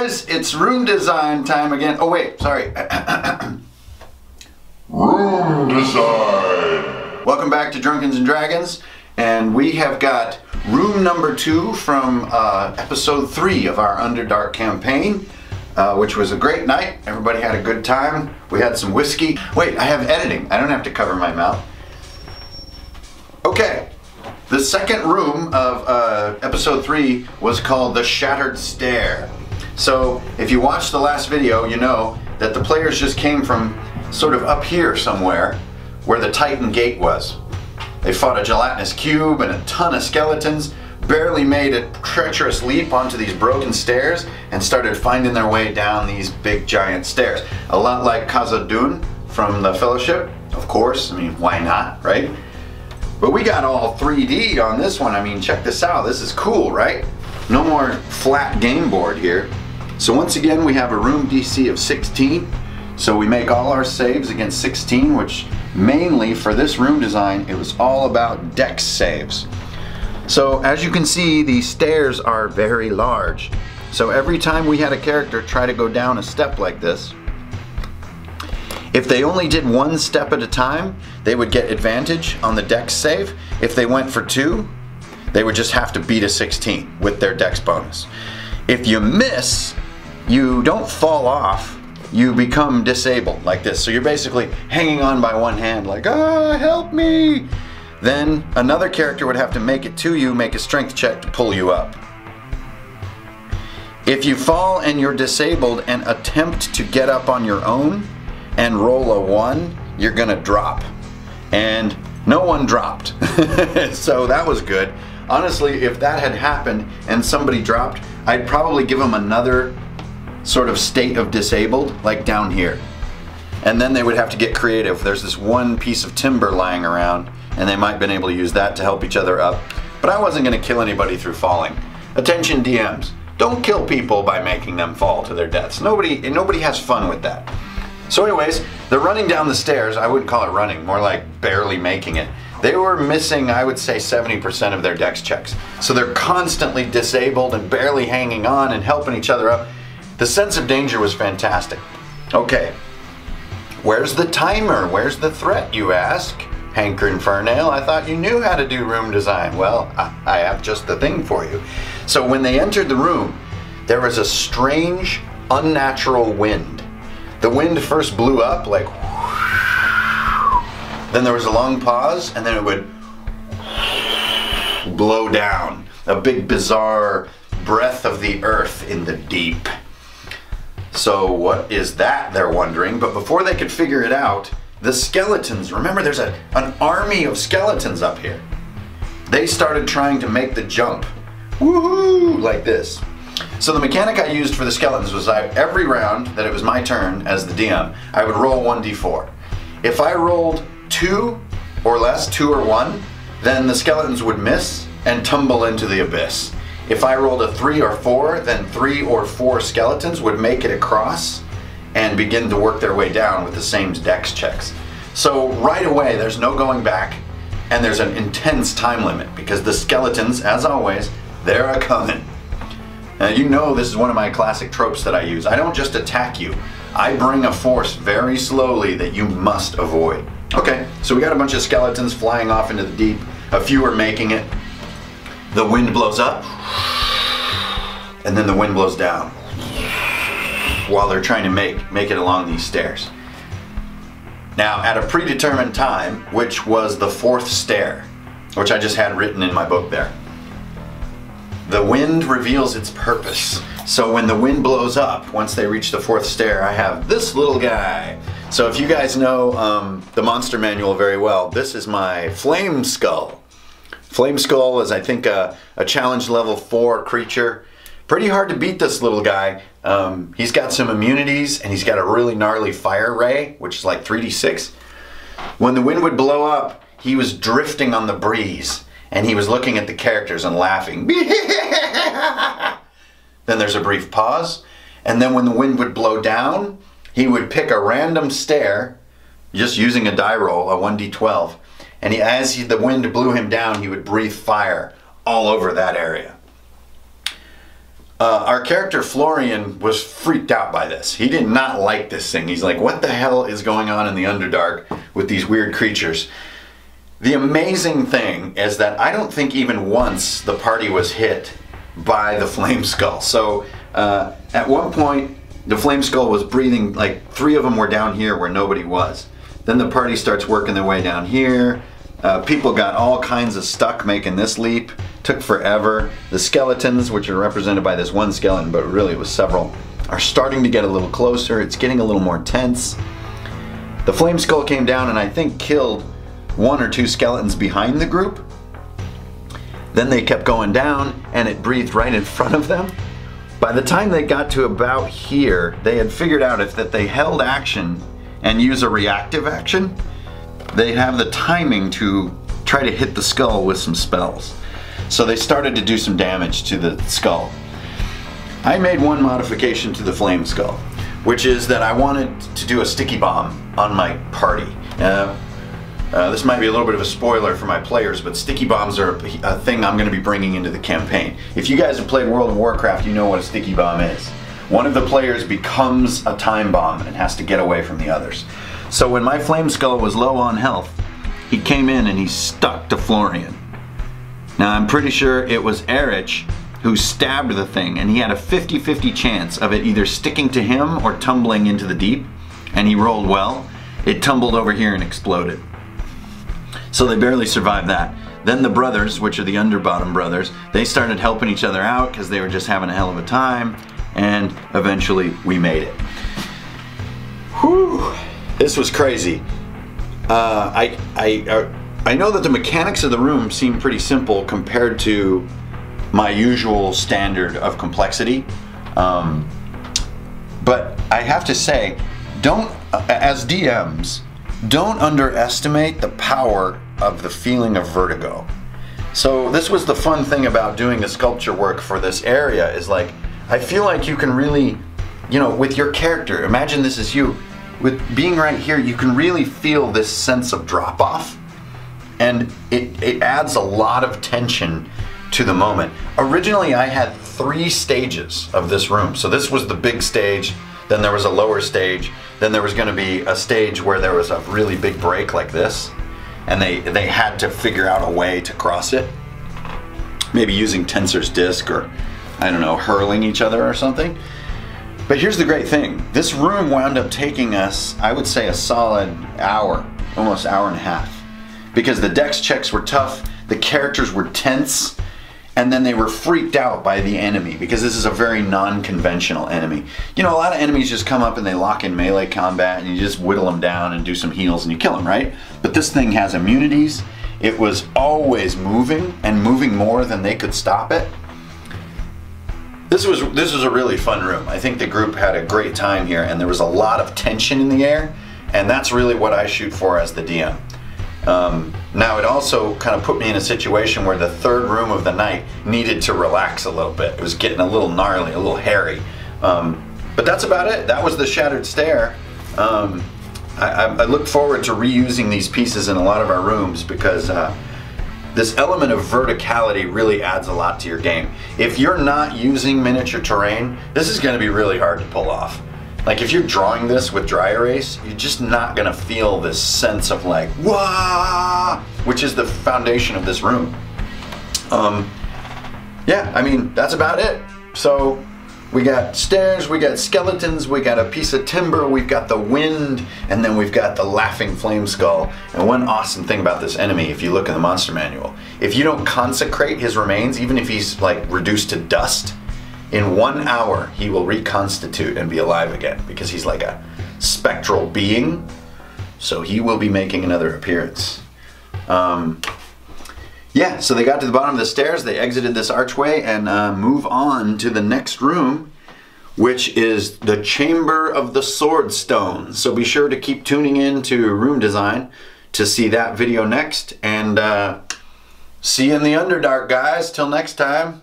guys, it's room design time again. Oh wait, sorry. Room design. Welcome back to Drunken and Dragons, and we have got room number 2 from episode 3 of our Underdark campaign, which was a great night. Everybody had a good time. We had some whiskey. Wait, I have editing. I don't have to cover my mouth. Okay. The second room of episode 3 was called the Shattered Stair. So if you watched the last video, you know that the players just came from sort of up here somewhere where the Titan Gate was. They fought a gelatinous cube and a ton of skeletons, barely made a treacherous leap onto these broken stairs, and started finding their way down these big giant stairs. A lot like Kazad-Dum from the Fellowship, of course. I mean, why not, right? But we got all 3D on this one. I mean, check this out. This is cool, right? No more flat game board here. So once again, we have a room DC of 16. So we make all our saves against 16, which mainly for this room design, it was all about dex saves. So as you can see, these stairs are very large. So every time we had a character try to go down a step like this, if they only did one step at a time, they would get advantage on the dex save. If they went for 2, they would just have to beat a 16 with their dex bonus. If you miss, you don't fall off, you become disabled like this. So you're basically hanging on by one hand like, ah, help me. Then another character would have to make it to you, make a strength check to pull you up. If you fall and you're disabled and attempt to get up on your own, and roll a 1, you're gonna drop. And no one dropped. So that was good. Honestly, if that had happened and somebody dropped, I'd probably give them another sort of state of disabled, like down here. And then they would have to get creative. There's this one piece of timber lying around, and they might have been able to use that to help each other up. But I wasn't gonna kill anybody through falling. Attention DMs, don't kill people by making them fall to their deaths. Nobody has fun with that. So anyways, they're running down the stairs. I wouldn't call it running, more like barely making it. They were missing, I would say, 70% of their dex checks. So they're constantly disabled and barely hanging on and helping each other up. The sense of danger was fantastic. Okay, where's the timer? Where's the threat, you ask? Hanker Infernail, I thought you knew how to do room design. Well, I have just the thing for you. So when they entered the room, there was a strange, unnatural wind. The wind first blew up like, then there was a long pause, and then it would blow down. A big bizarre breath of the earth in the deep. So what is that, they're wondering, but before they could figure it out, the skeletons, remember there's an army of skeletons up here. They started trying to make the jump, woohoo, like this. So the mechanic I used for the skeletons was every round that it was my turn as the DM, I would roll 1d4. If I rolled 2 or less, 2 or 1, then the skeletons would miss and tumble into the abyss. If I rolled a 3 or 4, then 3 or 4 skeletons would make it across and begin to work their way down with the same dex checks. So right away, there's no going back, and there's an intense time limit because the skeletons, as always, they're a-coming. Now, you know this is one of my classic tropes that I use. I don't just attack you. I bring a force very slowly that you must avoid. Okay, so we got a bunch of skeletons flying off into the deep. A few are making it. The wind blows up, and then the wind blows down while they're trying to make it along these stairs. Now, at a predetermined time, which was the 4th stair, which I just had written in my book there, the wind reveals its purpose. So when the wind blows up, once they reach the 4th stair, I have this little guy. So if you guys know the monster manual very well, this is my Flameskull. Flameskull is, I think, a challenge level 4 creature. Pretty hard to beat this little guy. He's got some immunities, and he's got a really gnarly fire ray, which is like 3d6. When the wind would blow up, he was drifting on the breeze. And he was looking at the characters and laughing. Then there's a brief pause. And then when the wind would blow down, he would pick a random stair, just using a die roll, a 1d12. And as the wind blew him down, he would breathe fire all over that area. Our character Florian was freaked out by this. He did not like this thing. He's like, what the hell is going on in the Underdark with these weird creatures? The amazing thing is that I don't think even once the party was hit by the Flameskull. So at one point, the Flameskull was breathing, like 3 of them were down here where nobody was. Then the party starts working their way down here. People got all kinds of stuck making this leap. Took forever. The skeletons, which are represented by this one skeleton, but really it was several, are starting to get a little closer. It's getting a little more tense. The Flameskull came down and I think killed 1 or 2 skeletons behind the group. Then they kept going down and it breathed right in front of them. By the time they got to about here, they had figured out that they held action and use a reactive action, they'd have the timing to try to hit the skull with some spells. So they started to do some damage to the skull. I made one modification to the Flameskull, which is that I wanted to do a sticky bomb on my party. This might be a little bit of a spoiler for my players, but sticky bombs are a thing I'm going to be bringing into the campaign. If you guys have played World of Warcraft, you know what a sticky bomb is. One of the players becomes a time bomb and has to get away from the others. So when my Flameskull was low on health, he came in and he stuck to Florian. Now I'm pretty sure it was Erich who stabbed the thing, and he had a 50-50 chance of it either sticking to him or tumbling into the deep, and he rolled well. It tumbled over here and exploded. So they barely survived that. Then the brothers, which are the Underbottom brothers, they started helping each other out because they were just having a hell of a time, and eventually we made it. Whew, this was crazy. I know that the mechanics of the room seem pretty simple compared to my usual standard of complexity, but I have to say, as DMs, don't underestimate the power of the feeling of vertigo. So this was the fun thing about doing the sculpture work for this area, is like, I feel like you can really, with your character, imagine this is you, with being right here, you can really feel this sense of drop off, and it adds a lot of tension to the moment. Originally I had 3 stages of this room. So this was the big stage, then there was a lower stage, then there was going to be a stage where there was a really big break like this, and they had to figure out a way to cross it, maybe using Tensor's disc, or I don't know, hurling each other or something. But here's the great thing, this room wound up taking us, I would say, a solid hour, almost hour and a half, because the dex checks were tough, the characters were tense, and then they were freaked out by the enemy, because this is a very non-conventional enemy. A lot of enemies just come up and they lock in melee combat and you just whittle them down and do some heals and you kill them, right? But this thing has immunities. It was always moving, and moving more than they could stop it. This was a really fun room. I think the group had a great time here, and there was a lot of tension in the air, and that's really what I shoot for as the DM. Now it also kind of put me in a situation where the 3rd room of the night needed to relax a little bit. It was getting a little gnarly, a little hairy. But that's about it. That was the Shattered Stair. I look forward to reusing these pieces in a lot of our rooms, because this element of verticality really adds a lot to your game. If you're not using miniature terrain, this is going to be really hard to pull off. Like if you're drawing this with dry erase, you're just not gonna feel this sense of like, wah, which is the foundation of this room. Yeah, I mean, that's about it. So we got stairs, we got skeletons, we got a piece of timber, we've got the wind, and then we've got the laughing Flameskull. And one awesome thing about this enemy, if you look in the monster manual, if you don't consecrate his remains, even if he's like reduced to dust, in 1 hour, he will reconstitute and be alive again, because he's like a spectral being. So he will be making another appearance. Yeah, so they got to the bottom of the stairs, they exited this archway, and move on to the next room, which is the Chamber of the Sword Stone. So be sure to keep tuning in to Room Design to see that video next, and see you in the Underdark, guys. Till next time.